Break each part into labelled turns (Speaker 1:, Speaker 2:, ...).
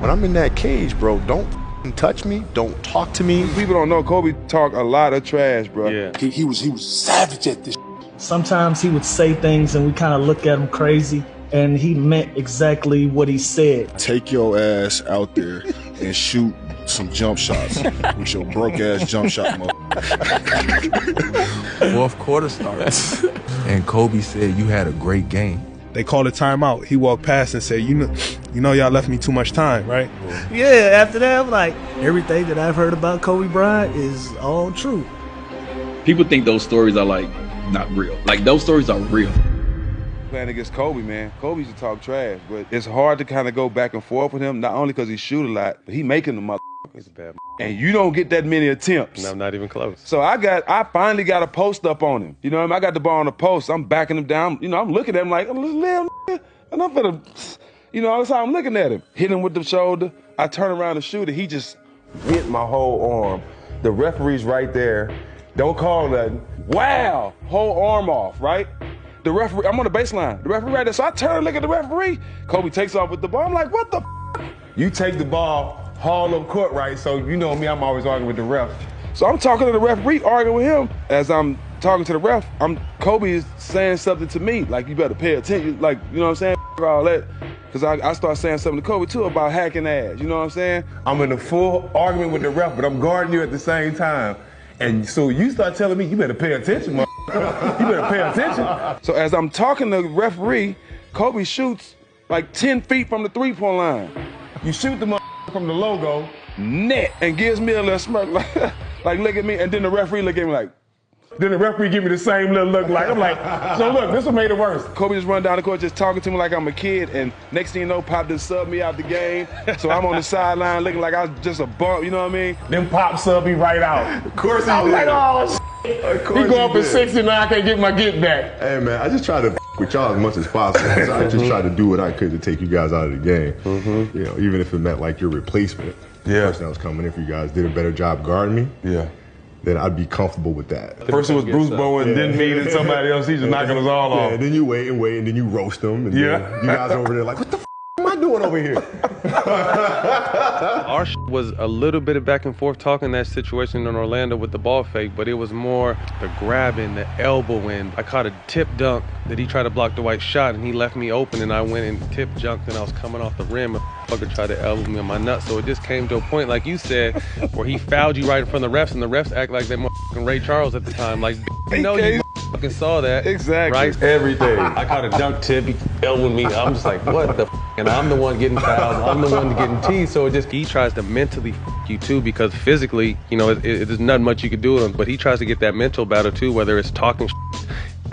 Speaker 1: When I'm in that cage, bro, don't touch me, don't talk to me.
Speaker 2: People don't know Kobe talk a lot of trash, bro.
Speaker 3: Yeah.
Speaker 1: He was savage at this.
Speaker 4: Sometimes he would say things and we kind of look at him crazy, and he meant exactly what he said.
Speaker 5: Take your ass out there and shoot some jump shots with your broke ass jump shot mode.
Speaker 6: Fourth quarter starts, and Kobe said, "You had a great game."
Speaker 7: They called a timeout. He walked past and said, you know y'all left me too much time, right?
Speaker 4: Yeah, after that, I'm like, everything that I've heard about Kobe Bryant is all true.
Speaker 3: People think those stories are like not real. Like those stories are real.
Speaker 2: Playing against Kobe, man. Kobe used to talk trash, but it's hard to kind of go back and forth with him, not only because he shoot a lot, but he making the motherfuckers.
Speaker 3: He's a bad
Speaker 2: And you don't get that many attempts.
Speaker 3: No, not even close.
Speaker 2: So I finally got a post up on him. You know what I mean? I got the ball on the post. I'm backing him down. You know, I'm looking at him like, little nigga. And I'm finna, you know, that's how I'm looking at him. Hit him with the shoulder. I turn around to shoot it. He just hit my whole arm. The referee's right there. Don't call nothing. Wow! Whole arm off, right? The referee, I'm on the baseline. The referee right there. So I turn and look at the referee. Kobe takes off with the ball. I'm like, what the f? You take the ball, haul up court, right? So you know me, I'm always arguing with the ref. So I'm talking to the referee, arguing with him. As I'm talking to the ref, Kobe is saying something to me, like, you better pay attention. Like, you know what I'm saying? All that. Because I start saying something to Kobe, too, about hacking ass. You know what I'm saying? I'm in a full argument with the ref, but I'm guarding you at the same time. And so you start telling me, you better pay attention, man. You better pay attention. So as I'm talking to the referee, Kobe shoots like 10 feet from the three-point line. You shoot the from the logo, net, and gives me a little smirk, like look at me, and then the referee look at me like, then the referee give me the same little look like, I'm like, so look, this one made it worse. Kobe just run down the court just talking to me like I'm a kid, and next thing you know, Pop just subbed me out the game, so I'm on the sideline looking like I was just a bump, you know what I mean? Then Pop subbed me right out.
Speaker 1: Of course he
Speaker 2: I was
Speaker 1: did.
Speaker 2: like, oh, he go up at 69, I can't get my get back.
Speaker 1: Hey man, I just try to with y'all as much as possible. I just tried to do what I could to take you guys out of the game. You know, even if it meant like your replacement. The person that was coming in for you guys did a better job guarding me. Yeah. Then I'd be comfortable with that.
Speaker 2: The person was Bruce Bowen, then me, then somebody else. He's just knocking us all off.
Speaker 1: And then you wait, and then you roast them. And then you guys over there like, what the am I doing over here?
Speaker 8: Our was a little bit of back and forth talking that situation in Orlando with the ball fake, but it was more the grabbing, the elbowing. I caught a tip dunk that he tried to block the white shot, and he left me open, and I went and tip junked, and I was coming off the rim. A fucker tried to elbow me on my nuts, so it just came to a point, like you said, where he fouled you right in front of the refs, and the refs act like they motherfucking Ray Charles at the time. Like, you know you fucking saw that.
Speaker 2: Exactly.
Speaker 8: Right?
Speaker 2: Everything.
Speaker 8: I caught a dunk tip, he elbowed me. I'm just like, what the f? And I'm the one getting fouled. I'm the one getting teased. So he tries to mentally f you too, because physically, you know, there's not much you can do with him. But he tries to get that mental battle too, whether it's talking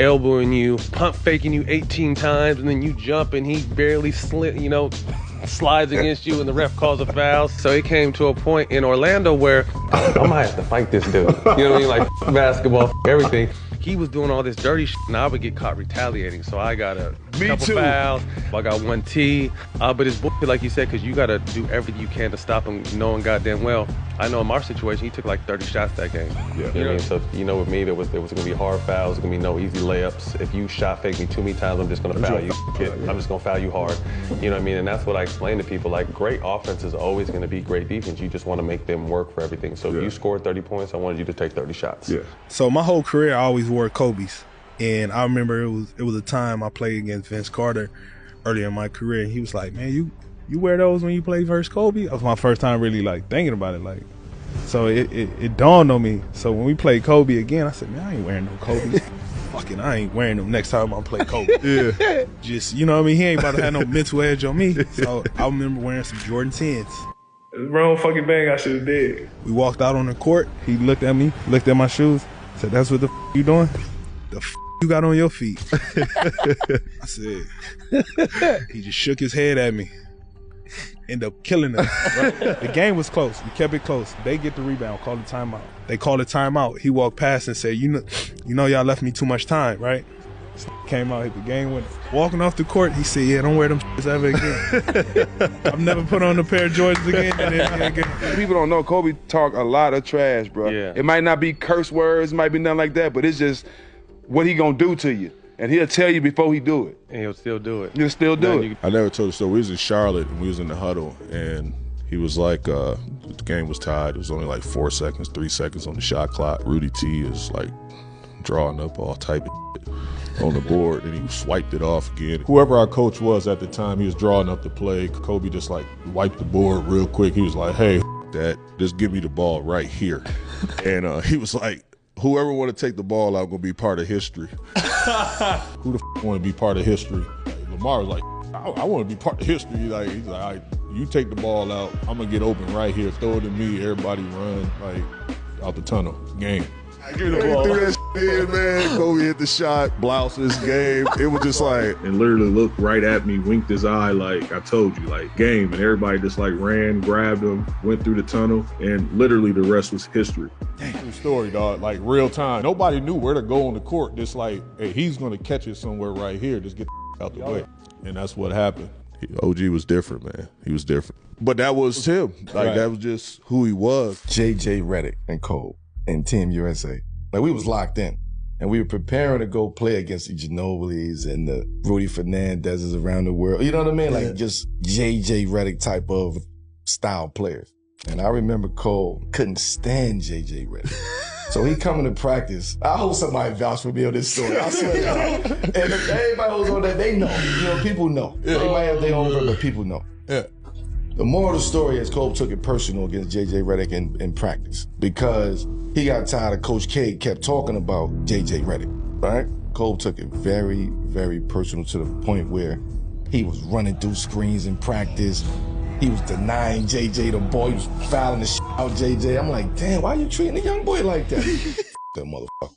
Speaker 8: elbowing you, pump faking you 18 times, and then you jump and he barely slides against you and the ref calls a foul. So it came to a point in Orlando where I might have to fight this dude. You know what I mean? Like basketball, everything. He was doing all this dirty shit, and I would get caught retaliating. So I got a couple fouls. I got 1 T. But it's bullshit, like you said, because you got to do everything you can to stop him, knowing goddamn well. I know in our situation, he took like 30 shots that game. Yeah. You know what I mean? So, you know, with me, there was going to be hard fouls. There was going to be no easy layups. If you shot fake me too many times, I'm just going to foul you. I'm just going to foul you hard. You know what I mean? And that's what I explain to people. Like, great offense is always going to be great defense. You just want to make them work for everything. So if you scored 30 points, I wanted you to take 30 shots. Yeah.
Speaker 7: So my whole career, I always wore Kobe's. And I remember it was a time I played against Vince Carter earlier in my career. And he was like, man, you wear those when you play versus Kobe? That was my first time really like thinking about it. Like, so it dawned on me. So when we played Kobe again, I said, man, I ain't wearing no Kobe's. Fucking, I ain't wearing them next time I play Kobe. Yeah. Just, you know what I mean? He ain't about to have no mental edge on me. So I remember wearing some Jordan 10s.
Speaker 9: The wrong fucking thing I should have did.
Speaker 7: We walked out on the court. He looked at me, looked at my shoes, said, that's what the you doing? The you got on your feet? I said, he just shook his head at me. End up killing us. Right? The game was close. We kept it close. They get the rebound, call the timeout. They called a timeout. He walked past and said, you know y'all left me too much time, right? Came out, hit the game winner. Walking off the court, he said, yeah, don't wear them ever again. I've never put on a pair of Jordans again.
Speaker 2: People don't know Kobe talk a lot of trash, bro. Yeah. It might not be curse words, it might be nothing like that, but it's just what he gonna do to you. And he'll tell you before he do it.
Speaker 8: And he'll still do it.
Speaker 2: He'll still do it.
Speaker 5: I never told the story. We was in Charlotte and we was in the huddle and he was like, the game was tied. It was only like 4 seconds, 3 seconds on the shot clock. Rudy T is like drawing up all type of shit on the board and he swiped it off again. Whoever our coach was at the time, he was drawing up the play. Kobe just like wiped the board real quick. He was like, hey, that, just give me the ball right here. And he was like, whoever want to take the ball out gonna be part of history. Who the want to be part of history? Like, Lamar was like, I want to be part of history. Like, he's like, all right, you take the ball out. I'm gonna get open right here. Throw it to me. Everybody run like out the tunnel. Game.
Speaker 1: Give me the ball. Threw that shit in, man. Kobe hit the shot. Blouses game. It was just like,
Speaker 9: and literally looked right at me, winked his eye like I told you, like game. And everybody just like ran, grabbed him, went through the tunnel, and literally the rest was history.
Speaker 5: True story, dog. Like real time. Nobody knew where to go on the court. Just like, hey, he's gonna catch it somewhere right here. Just get the out the way. And that's what happened. OG was different, man. He was different. But that was him. Like that was just who he was.
Speaker 10: J.J. Redick and Cole and Team USA. Like we was locked in. And we were preparing to go play against the Ginobilis and the Rudy Fernandezes around the world. You know what I mean? Like just J.J. Redick type of style players. And I remember Cole couldn't stand J.J. Redick. So he coming to practice. I hope somebody vouch for me on this story. I swear. And if everybody who's on that, they know. You know, people know. They might have their own, but people know.
Speaker 5: Yeah.
Speaker 10: The moral of the story is Cole took it personal against J.J. Redick in practice because he got tired of Coach K kept talking about J.J. Redick, right? Cole took it very, very personal to the point where he was running through screens in practice. He was denying J.J. the ball. He was fouling the shit out J.J. I'm like, damn, why are you treating a young boy like that? That motherfucker.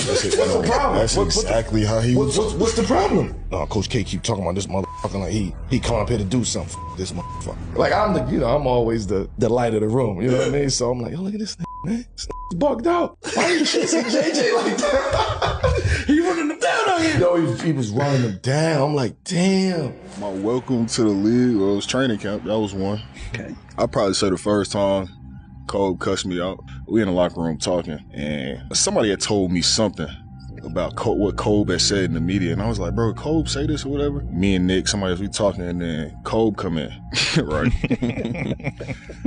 Speaker 10: What's the problem?
Speaker 5: That's exactly how he was.
Speaker 10: What's the problem? No, Coach K keep talking about this motherfucker like he come up here to do something. This motherfucker. Like I'm always the light of the room. You know what I mean? So I'm like, yo, look at this man. This bugged out. Why are you chasing JJ like that? He running him down out here. Yo, he was running him down. I'm like, damn.
Speaker 5: My welcome to the league, well, it was training camp. That was one.
Speaker 10: Okay.
Speaker 5: I'd probably say the first time Cole cussed me out. We in the locker room talking, and somebody had told me something about what Kobe had said in the media, and I was like, bro, Kobe say this or whatever? Me and Nick, somebody else, we talking, and then Kobe come in, right?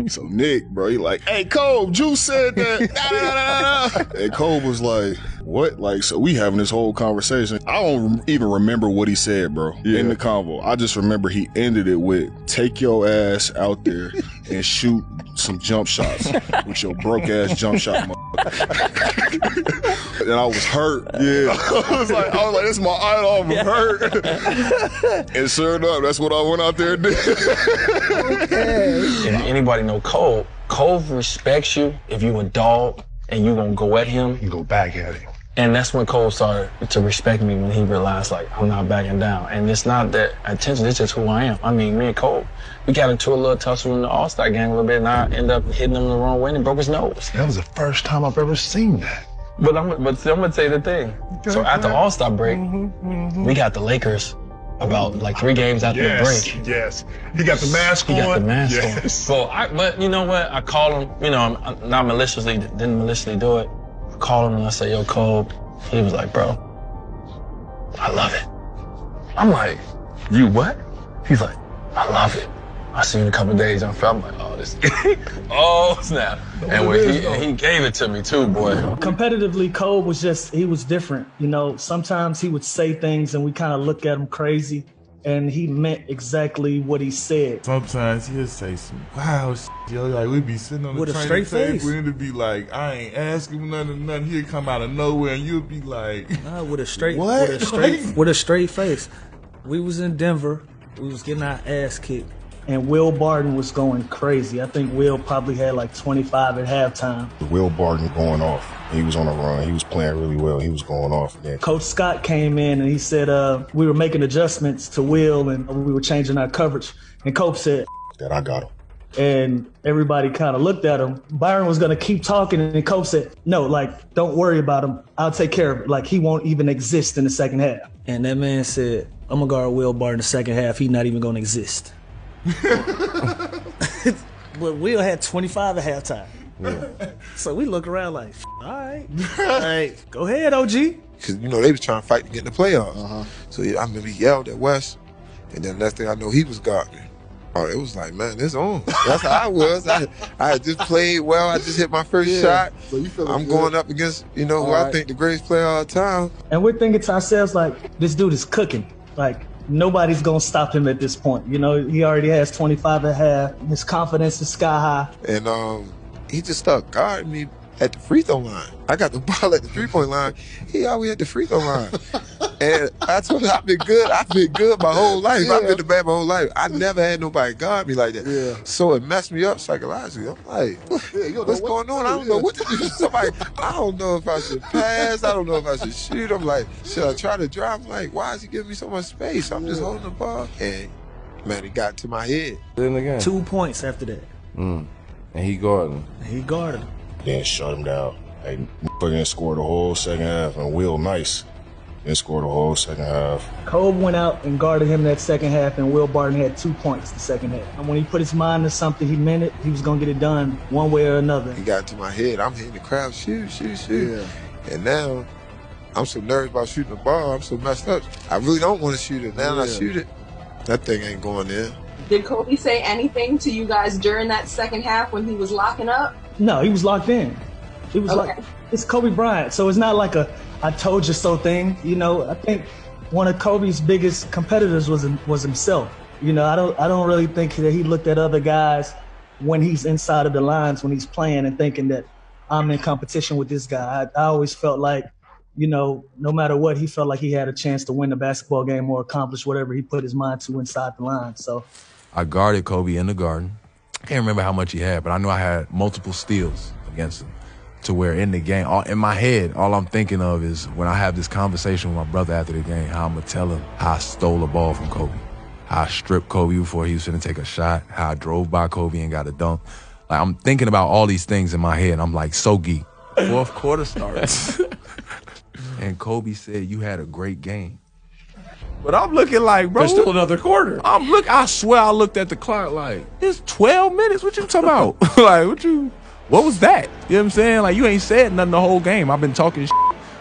Speaker 5: So Nick, bro, he like, hey, Kobe, Juice said that. And Kobe was like, what? Like, so we having this whole conversation. I don't even remember what he said, bro, in the convo. I just remember he ended it with, take your ass out there and shoot some jump shots with your broke ass jump shot, motherfucker. And I was hurt. Yeah. I was like, this is my idol. I'm hurt. And sure enough, that's what I went out there and did.
Speaker 11: Okay. If anybody know Cole, Cole respects you if you a dog and you gonna go at him.
Speaker 12: You go back at him.
Speaker 11: And that's when Cole started to respect me, when he realized, like, I'm not backing down. And it's not that attention, it's just who I am. I mean, me and Cole, we got into a little tussle in the All-Star game a little bit, and I ended up hitting him the wrong way and he broke his nose.
Speaker 12: That was the first time I've ever seen that.
Speaker 11: But I'm gonna tell you the thing. So after All-Star break, we got the Lakers about like 3 games after the break.
Speaker 12: Yes, he got the mask on.
Speaker 11: He got the mask on.
Speaker 12: Yes.
Speaker 11: So but you know what? I called him, you know, I'm not maliciously, didn't maliciously do it. I called him and I said, yo, Cole. He was like, bro, I love it. I'm like, you what? He's like, I love it. I seen it a couple of days on film. I'm like, oh, this, oh, snap. And when he gave it to me too, boy.
Speaker 4: Competitively, Cole was he was different. You know, sometimes he would say things and we kind of look at him crazy, and he meant exactly what he said.
Speaker 6: Sometimes he'll say some wild shit, yo. Like, we'd be sitting on the
Speaker 4: with a
Speaker 6: training
Speaker 4: straight
Speaker 6: table
Speaker 4: face.
Speaker 6: and it'd be like, I ain't asking him nothing. He'd come out of nowhere and you'd be like,
Speaker 4: nah, with a straight,
Speaker 6: what?
Speaker 4: with a straight face. We was in Denver. We was getting our ass kicked. And Will Barton was going crazy. I think Will probably had like 25 at halftime.
Speaker 5: Will Barton going off. He was on a run. He was playing really well. He was going off. Yeah.
Speaker 4: Coach Scott came in and he said we were making adjustments to Will and we were changing our coverage. And Coach said,
Speaker 5: that I got him.
Speaker 4: And everybody kind of looked at him. Byron was going to keep talking, and Coach said, no, like, don't worry about him. I'll take care of it. Like, he won't even exist in the second half. And that man said, I'm going to guard Will Barton in the second half. He's not even going to exist. But Will had 25 at halftime. So we look around like, all right, go ahead, OG.
Speaker 13: Because, you know, they was trying to fight to get in the playoffs. So I remember he yelled at West, and then next thing I know, he was guarding. Oh, it was like, man, it's on. That's how I was. I had just played well. I just hit my first shot.
Speaker 14: So you
Speaker 13: I'm going up against, you know, who I think the greatest player of all time.
Speaker 4: And we're thinking to ourselves, like, this dude is cooking. Like, nobody's going to stop him at this point. You know, he already has 25 and a half. His confidence is sky high.
Speaker 13: And he just started guarding me at the free throw line. I got the ball at the three-point line. He always at the free throw line. And I told him, I've been good my whole life. I've been the bad my whole life. I never had nobody guard me like that. So it messed me up psychologically. I'm like, what's going on? I don't know what to do. Somebody, I don't know if I should pass. I don't know if I should shoot. I'm like, should I try to drive? I'm like, why is he giving me so much space? I'm just holding the ball. And man, it got to my head.
Speaker 10: Then again.
Speaker 4: 2 points after that.
Speaker 10: And he guarded him.
Speaker 14: Then shut him down. Hey, fucking scored the whole second half, and Will nice. Then scored the whole second half.
Speaker 4: Kobe went out and guarded him that second half, and Will Barton had 2 points the second half. And when he put his mind to something, he meant it. He was going to get it done one way or another.
Speaker 13: He got into my head. I'm hitting the crowd, shoot. And now I'm so nervous about shooting the ball. I'm so messed up. I really don't want to shoot it. Now I shoot it. That thing ain't going in.
Speaker 15: Did Kobe say anything to you guys during that second half when he was locking up?
Speaker 4: No, he was locked in. It was like, it's Kobe Bryant, so it's not like a I told you so thing. You know, I think one of Kobe's biggest competitors was himself. You know, I don't really think that he looked at other guys when he's inside of the lines, when he's playing and thinking that I'm in competition with this guy. I always felt like, you know, no matter what, he felt like he had a chance to win the basketball game or accomplish whatever he put his mind to inside the line. So
Speaker 16: I guarded Kobe in the Garden. I can't remember how much he had, but I knew I had multiple steals against him, to where in the game, in my head, all I'm thinking of is when I have this conversation with my brother after the game, how I'm going to tell him how I stole a ball from Kobe, how I stripped Kobe before he was going to take a shot, how I drove by Kobe and got a dunk. Like, I'm thinking about all these things in my head, and I'm like, so geek. Fourth quarter starts, and Kobe said, you had a great game. But I'm looking like, bro.
Speaker 17: There's still another quarter.
Speaker 16: I swear I looked at the clock like, it's 12 minutes. What you talking about? Like, what was that? You know what I'm saying? Like, you ain't said nothing the whole game. I've been talking shit.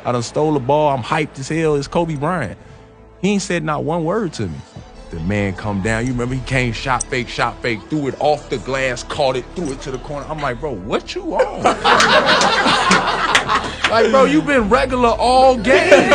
Speaker 16: I done stole the ball. I'm hyped as hell. It's Kobe Bryant. He ain't said not one word to me. The man come down. You remember he came shot fake, threw it off the glass, caught it, threw it to the corner. I'm like, bro, what you on? Like, bro, you been regular all game.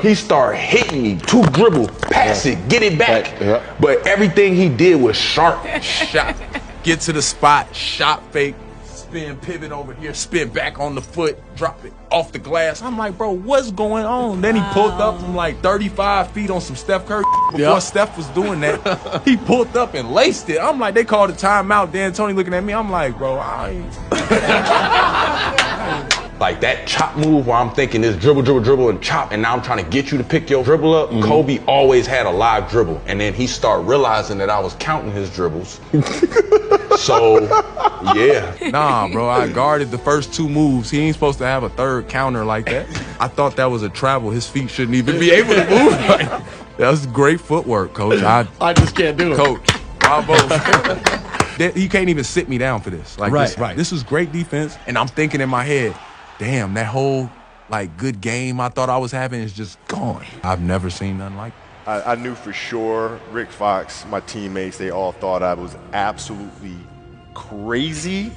Speaker 18: He started hitting me, 2 dribble, pass it, get it back. But everything he did was sharp.
Speaker 16: Shot, get to the spot, shot fake, spin, pivot over here, spin back on the foot, drop it off the glass. I'm like, bro, what's going on? Then he pulled up from like 35 feet on some Steph Curry. Before Steph was doing that, he pulled up and laced it. I'm like, they called a timeout. Dan Tony looking at me. I'm like, bro, I ain't.
Speaker 18: Like that chop move where I'm thinking this dribble, and chop, and now I'm trying to get you to pick your dribble up. Kobe always had a live dribble, and then he started realizing that I was counting his dribbles. So, yeah.
Speaker 16: Nah, bro, I guarded the first 2 moves. He ain't supposed to have a third counter like that. I thought that was a travel. His feet shouldn't even be able to move. Like, that was great footwork, Coach. I
Speaker 17: just can't do it.
Speaker 16: Coach, bravo. You can't even sit me down for this. Like, this was great defense, and I'm thinking in my head, damn, that whole like good game I thought I was having is just gone. I've never seen nothing like it.
Speaker 1: I knew for sure Rick Fox, my teammates, they all thought I was absolutely crazy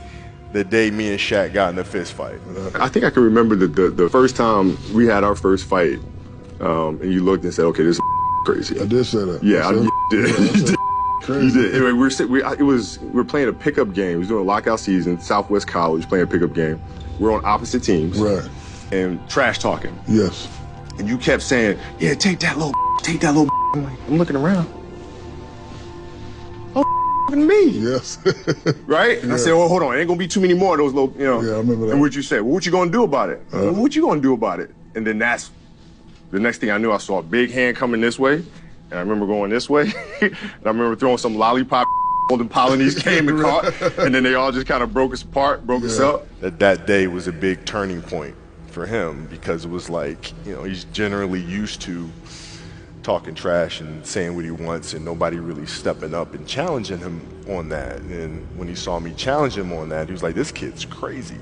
Speaker 1: the day me and Shaq got in a fist fight. I think I can remember the first time we had our first fight, and you looked and said, okay, this is crazy.
Speaker 14: I did say that.
Speaker 1: Yeah, you did.
Speaker 14: Crazy.
Speaker 1: You did. Anyway, we were playing a pickup game. We was doing a lockout season, Southwest College, playing a pickup game. We're on opposite teams.
Speaker 14: Right.
Speaker 1: And trash talking.
Speaker 14: Yes.
Speaker 1: And you kept saying, yeah, take that little I'm like, I'm looking around. Oh, me.
Speaker 14: Yes.
Speaker 1: Right? And I said, oh, hold on, ain't gonna be too many more of those little, you know.
Speaker 14: Yeah, I remember that.
Speaker 1: And what'd you say? Well, what you gonna do about it? Well, what you gonna do about it? And then that's, the next thing I knew, I saw a big hand coming this way. And I remember going this way. And I remember throwing some lollipop. Golden Polynese came and caught, and then they all just kind of broke us apart, broke us up. That day was a big turning point for him because it was like, you know, he's generally used to talking trash and saying what he wants and nobody really stepping up and challenging him on that. And when he saw me challenge him on that, he was like, this kid's crazy.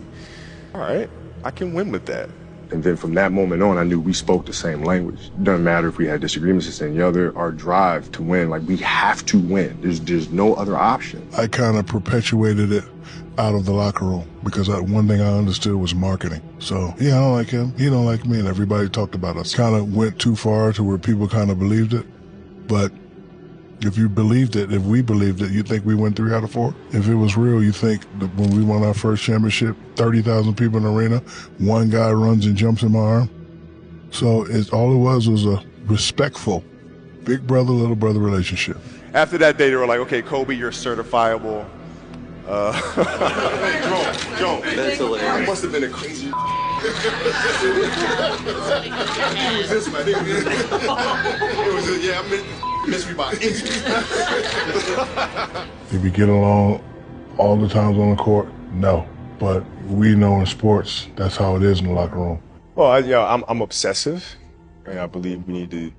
Speaker 1: All right, I can win with that. And then from that moment on, I knew we spoke the same language. It doesn't matter if we had disagreements this and the other, our drive to win, like we have to win. There's no other option.
Speaker 12: I kind of perpetuated it out of the locker room because one thing I understood was marketing. So, yeah, I don't like him. He don't like me, and everybody talked about us. Kind of went too far to where people kind of believed it. But if you believed it, if we believed it, you think we went 3 out of 4? If it was real, you think that when we won our first championship, 30,000 people in the arena, one guy runs and jumps in my arm? So all it was a respectful big brother, little brother relationship.
Speaker 1: After that day, they were like, okay, Kobe, you're certifiable. Joe, that's hilarious. That must have been a crazy. Who was this, man? It was, yeah, I missed me by inches.
Speaker 12: Did we get along all the times on the court? No. But we know in sports, that's how it is in the locker room.
Speaker 1: Well, I'm obsessive, and I believe we need to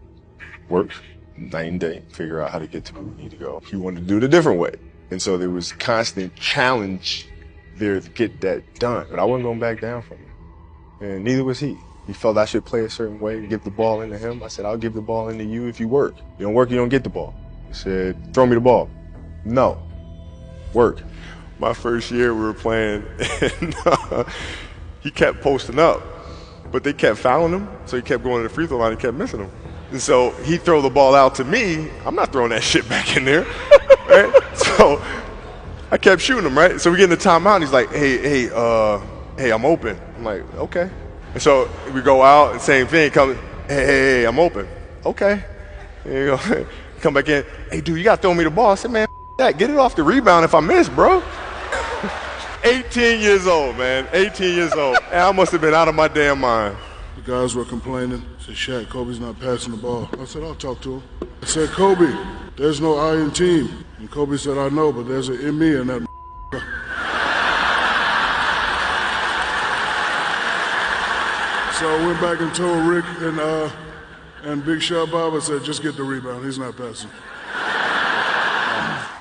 Speaker 1: work night and day, figure out how to get to where we need to go. He wanted to do it a different way. And so there was constant challenge there to get that done. But I wasn't going back down from him. And neither was he. He felt I should play a certain way, give the ball into him. I said, I'll give the ball into you if you work. You don't work, you don't get the ball. He said, throw me the ball. No. Work. My first year we were playing, and he kept posting up. But they kept fouling him, so he kept going to the free throw line and kept missing them. And so he'd throw the ball out to me. I'm not throwing that shit back in there. Right? So I kept shooting him, right? So we get in the timeout, and he's like, hey, I'm open. I'm like, okay. And so we go out, and same thing, hey, I'm open. Okay. There you go. Come back in, hey, dude, you got to throw me the ball. I said, man, that, get it off the rebound if I miss, bro. 18 years old, man, 18 years old. And I must have been out of my damn mind.
Speaker 12: The guys were complaining. Said, Shaq, Kobe's not passing the ball. I said, I'll talk to him. I said, Kobe, there's no I in team. And Kobe said, I know, but there's an in me in that. So I went back and told Rick and Big Shot Bob, I said, just get the rebound. He's not passing.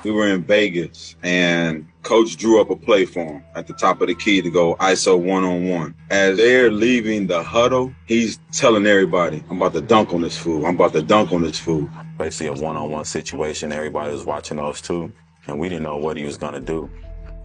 Speaker 17: We were in Vegas, and Coach drew up a play for him at the top of the key to go ISO one-on-one. As they're leaving the huddle, he's telling everybody, I'm about to dunk on this fool. I'm about to dunk on this fool.
Speaker 19: Basically a one-on-one situation. Everybody was watching those two, and we didn't know what he was going to do.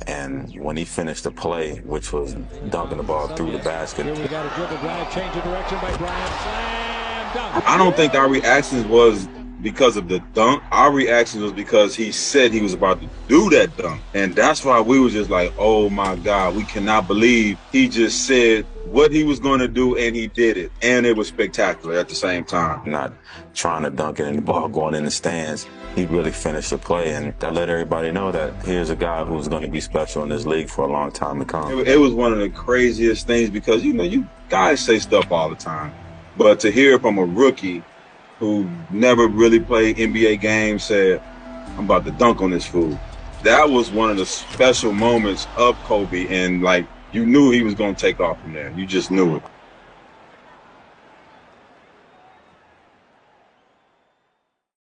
Speaker 19: And when he finished the play, which was dunking the ball through the basket.
Speaker 20: Here we got a dribble drive, change of direction by Bryant. Slam dunk.
Speaker 17: I don't think our reactions was because of the dunk. Our reaction was because he said he was about to do that dunk. And that's why we was just like, oh my God, we cannot believe he just said what he was going to do and he did it. And it was spectacular at the same time.
Speaker 19: Not trying to dunk it and the ball going in the stands. He really finished the play, and that let everybody know that here's a guy who's going to be special in this league for a long time to come.
Speaker 17: It was one of the craziest things because, you know, you guys say stuff all the time. But to hear from a rookie who never really played NBA games said, I'm about to dunk on this fool. That was one of the special moments of Kobe, and like you knew he was going to take off from there. You just knew it.